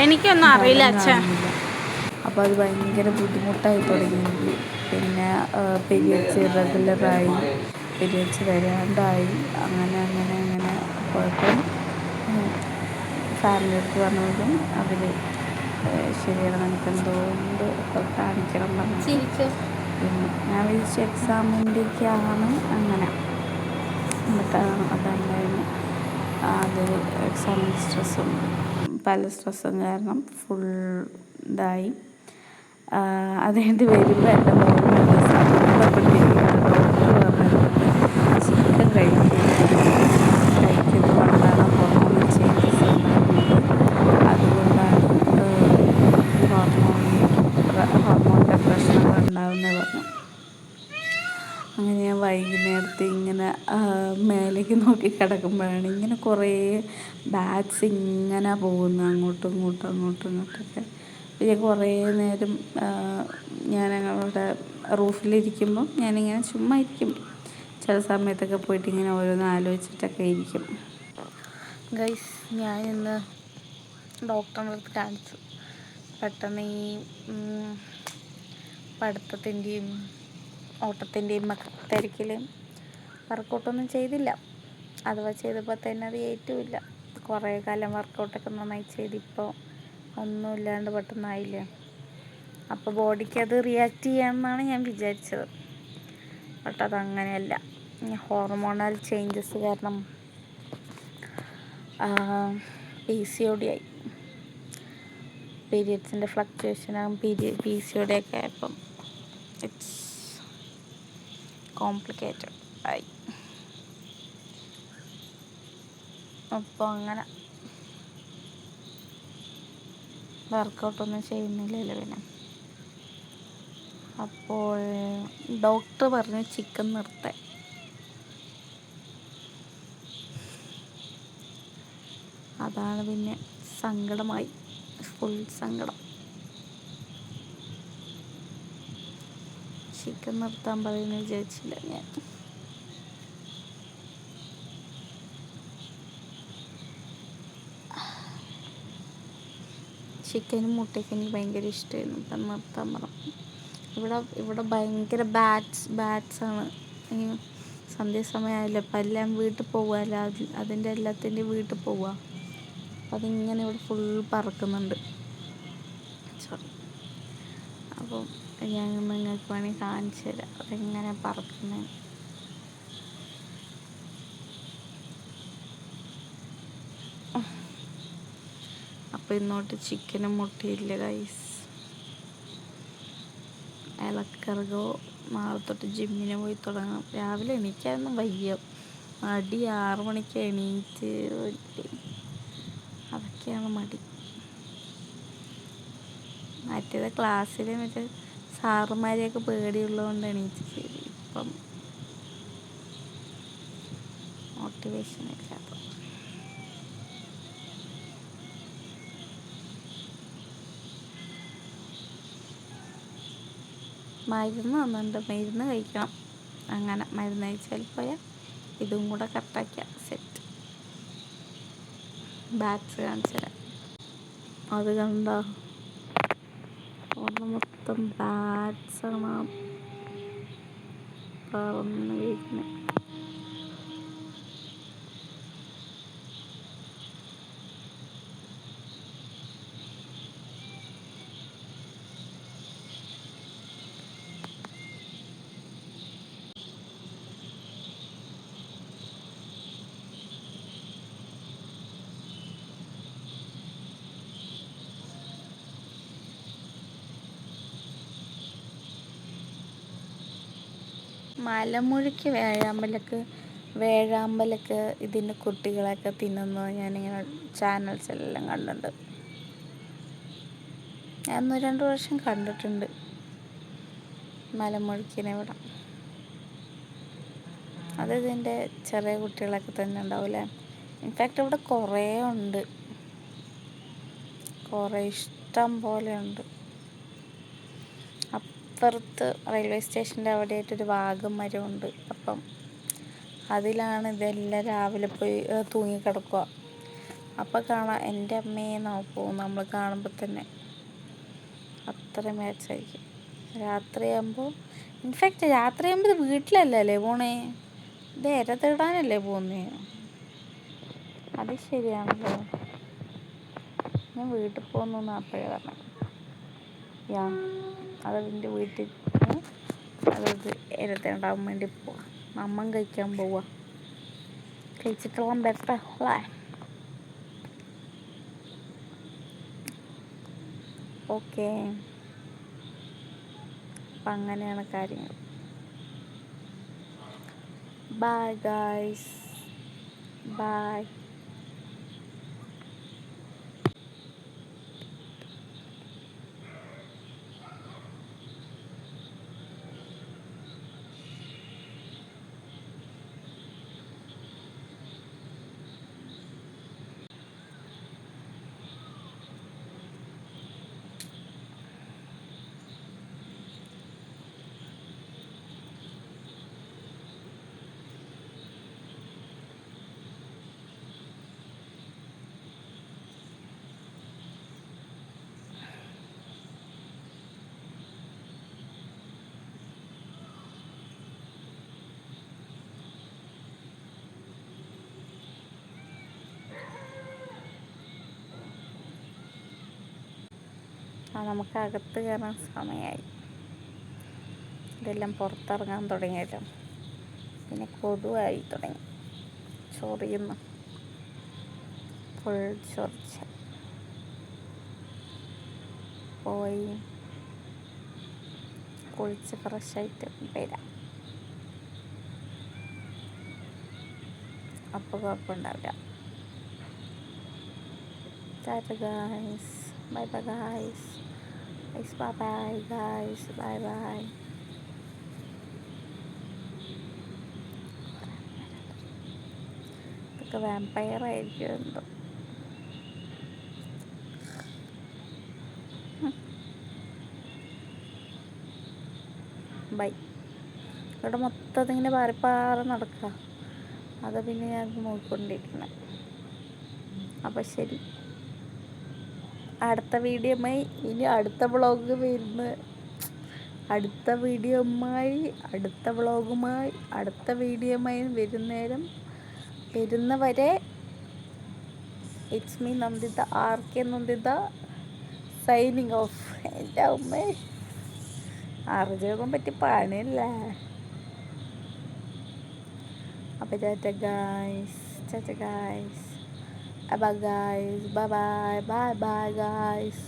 എനിക്കൊന്നും അറിയില്ല അച്ഛാ. അപ്പോൾ അത് ഭയങ്കര ബുദ്ധിമുട്ടായി തുടങ്ങി എനിക്ക്. പിന്നെ പീരിയഡ്സ് ഇറഗുലറായി, പീരിയഡ്സ് വരാണ്ടായി, അങ്ങനെ പോയപ്പം ഫാമിലി അടുത്ത് പറഞ്ഞതും അവർ ശരിയാണ്, നമുക്ക് എന്തുകൊണ്ട് കാണിക്കണം പറഞ്ഞു. പിന്നെ ഞാൻ വിളിച്ച എക്സാമിൻ്റെയൊക്കെയാണ് അങ്ങനെ. എന്നിട്ട് അതുണ്ടായിരുന്നു അത് എക്സാമിൻ്റെ സ്ട്രെസ്സും പല സ്ട്രെസ്സും കാരണം ഫുൾ ഇതായി. അത് കഴിഞ്ഞിട്ട് വരുമ്പോൾ എൻ്റെ മോളുടെ സങ്കടപ്പെട്ടിരിക്കുകയാണ്. ഡോക്ടർ പറഞ്ഞത് ചിക്കൻ കഴിക്കുന്നത് കൊണ്ടാണ് ഹോർമോൺ ചേഞ്ചസ് ഉണ്ടാകുന്നത്, അതുകൊണ്ടാണ് ഹോർമോണിൻ്റെ പ്രശ്നങ്ങൾ ഉണ്ടാകുന്നത് പറഞ്ഞു. അങ്ങനെ ഞാൻ വൈകുന്നേരത്തെ ഇങ്ങനെ മേലേക്ക് നോക്കി കിടക്കുമ്പോഴാണ് ഇങ്ങനെ കുറേ ബാറ്റ്സ് ഇങ്ങനെ പോകുന്നു അങ്ങോട്ടും ഇങ്ങോട്ടൊക്കെ. പിന്നെ കുറേ നേരം ഞാൻ ഞങ്ങളുടെ റൂഫിലിരിക്കുമ്പം ഞാനിങ്ങനെ ചുമ്മാ ഇരിക്കും. ചില സമയത്തൊക്കെ പോയിട്ട് ഇങ്ങനെ ഓരോന്ന് ആലോചിച്ചിട്ടൊക്കെ ഇരിക്കും. ഗൈസ്, ഞാൻ ഇന്ന് ഡോക്ടറിൻ്റെ അടുത്ത് കാണിച്ചു. പെട്ടെന്ന് ഈ പഠിത്തത്തിൻ്റെയും ഓട്ടത്തിൻ്റെയും തിരക്കിൽ വർക്കൗട്ടൊന്നും ചെയ്തില്ല. അഥവാ ചെയ്തപ്പോൾ തന്നെ അത് ഏറ്റുമില്ല. കുറേ കാലം വർക്കൗട്ടൊക്കെ നന്നായി ചെയ്തിപ്പോൾ ഒന്നുമില്ലാണ്ട് പെട്ടെന്നായില്ല. അപ്പോൾ ബോഡിക്ക് അത് റിയാക്ട് ചെയ്യാമെന്നാണ് ഞാൻ വിചാരിച്ചത്. ബട്ട് അതങ്ങനെയല്ല. ഹോർമോണൽ ചേഞ്ചസ് കാരണം PCOD ആയി. പീരിയഡ്സിൻ്റെ ഫ്ലക്ച്വേഷനാകും PCOD ഒക്കെ ആയപ്പം ഇറ്റ്സ് കോംപ്ലിക്കേറ്റഡ് ആയി. അപ്പോൾ അങ്ങനെ വർക്കൗട്ടൊന്നും ചെയ്യുന്നില്ലല്ലോ പിന്നെ. അപ്പോൾ ഡോക്ടർ പറഞ്ഞു ചിക്കൻ നിർത്താൻ. അതാണ് പിന്നെ സങ്കടമായി, ഫുൾ സങ്കടം. ചിക്കൻ നിർത്താൻ പറയുമെന്ന് വിചാരിച്ചില്ല ഞാൻ. ചിക്കനും മുട്ടയൊക്കെ എനിക്ക് ഭയങ്കര ഇഷ്ടമായിരുന്നു. ഇപ്പം നിർത്താൻ പറഞ്ഞു. ഇവിടെ ഭയങ്കര ബാറ്റ്സാണ്. ഈ സന്ധ്യാസമയമായില്ല, അപ്പം എല്ലാം വീട്ടിൽ പോകുമല്ലോ, അതിൻ്റെ എല്ലാത്തിൻ്റെയും വീട്ടിൽ പോവുക. അപ്പം അതിങ്ങനെ ഇവിടെ ഫുൾ പറക്കുന്നുണ്ട്. സോറി. അപ്പം ഞാൻ നിങ്ങൾക്ക് വേണമെങ്കിൽ കാണിച്ചു തരാം അതെങ്ങനെ പറക്കുന്നത്. അപ്പോൾ ഇന്നോട്ട് ചിക്കനും മുട്ടയില്ല ഗൈസ്. ഇളക്കറുകോ, നാളെ തൊട്ട് ജിമ്മിന് പോയി തുടങ്ങണം. രാവിലെ എണീക്കാനൊന്നും വയ്യ, മടി. 6 മണിക്ക് എണീറ്റ് അതൊക്കെയാണ് മടി. മറ്റേത് ക്ലാസ്സിൽ മറ്റേ സാറുമാരെയൊക്കെ പേടിയുള്ളതുകൊണ്ട് എണീറ്റ് ചെയ്തു. ഇപ്പം മോട്ടിവേഷൻ ഇല്ലാത്ത. മരുന്ന് തന്നിട്ടുണ്ട്, മരുന്ന് കഴിക്കണം. അങ്ങനെ മരുന്ന് കഴിച്ചാൽ പോയാൽ ഇതും കൂടെ കറക്റ്റാക്കിയാൽ സെറ്റ്. ബാറ്റ്സ് കാണിച്ചു തരാം. അത് കണ്ടോ, അവിടെ മൊത്തം ബാറ്റ്സാണ് പറന്ന് വീഴുന്നത്. മലമുഴക്കി വേഴാമ്പലൊക്കെ ഇതിൻ്റെ കുട്ടികളൊക്കെ തിന്നുന്നത് ഞാനിങ്ങനെ ചാനൽസിലെല്ലാം കണ്ടിട്ടുണ്ട്. ഞാൻ 1-2 പ്രാവശ്യം കണ്ടിട്ടുണ്ട് മലമുഴക്കിനെ ഇവിടെ. അത് ഇതിൻ്റെ ചെറിയ കുട്ടികളൊക്കെ തന്നെ ഉണ്ടാവില്ലേ. ഇൻഫാക്റ്റ് ഇവിടെ കുറേ ഉണ്ട്, കുറേ ഇഷ്ടം പോലെ ഉണ്ട്. അപ്പുറത്ത് റെയിൽവേ സ്റ്റേഷൻ്റെ അവിടെയായിട്ടൊരു വാഗമരമുണ്ട്. അപ്പം അതിലാണ് ഇതെല്ലാം രാവിലെ പോയി തൂങ്ങിക്കിടക്കുക. അപ്പം കാണാം എൻ്റെ അമ്മയെന്നാവും പോകും നമ്മൾ കാണുമ്പോൾ തന്നെ. അത്ര മാച്ചായിരിക്കും. രാത്രിയാകുമ്പോൾ ഇൻഫാക്റ്റ് രാത്രിയാകുമ്പോൾ ഇത് വീട്ടിലല്ലേ പോണേ, ഇത് ഇര തേടാനല്ലേ പോകുന്നേ. അത് ശരിയാണല്ലോ, ഞാൻ വീട്ടിൽ പോകുന്നു അപ്പോഴേ പറഞ്ഞു. അതെൻ്റെ വീട്ടിൽ അതത് ഇര തേടാൻ വേണ്ടി പോവാ, അമ്മം കഴിക്കാൻ പോവാ, കഴിച്ചിട്ടെല്ലാം ബെറ്റർ അല്ലേ. ഓക്കെ, അപ്പം അങ്ങനെയാണ് കാര്യങ്ങൾ. Bye guys, bye. നമുക്ക് അകത്ത് കയറാൻ സമയമായി. ഇതെല്ലാം പുറത്തിറങ്ങാൻ തുടങ്ങിയല്ലോ, പിന്നെ കൊതുവായി തുടങ്ങി, ചൊറിയുന്നു, ഫുൾ ചൊറിച്ച. പോയി കുളിച്ച് ഫ്രഷായിട്ട് വരാം, അപ്പോൾ കുഴപ്പമുണ്ടാവില്ല. Tata guys, bye bye guys, bye bye guys, bye bye. ഇതൊക്കെ വാമ്പയർ ആയിരിക്കും എന്തോ. ബൈ. ഇവിടെ മൊത്തം ഇങ്ങനെ പാറിപ്പാറി നടക്കുക, അത് പിന്നെ ഞാൻ നോക്കിക്കൊണ്ടിരിക്കണം. അപ്പം ശരി, അടുത്ത വീഡിയോയുമായി ഇനി അടുത്ത വ്ളോഗ് വരുന്ന, അടുത്ത വീഡിയോയുമായി അടുത്ത വീഡിയോയുമായി വരുന്നവരെ it's me Nanditha, RK Nanditha, signing off. എൻ്റെ അമ്മ ആർജവം പറ്റി പണിയല്ലേ. അപ്പോൾ tata guys, bye bye guys.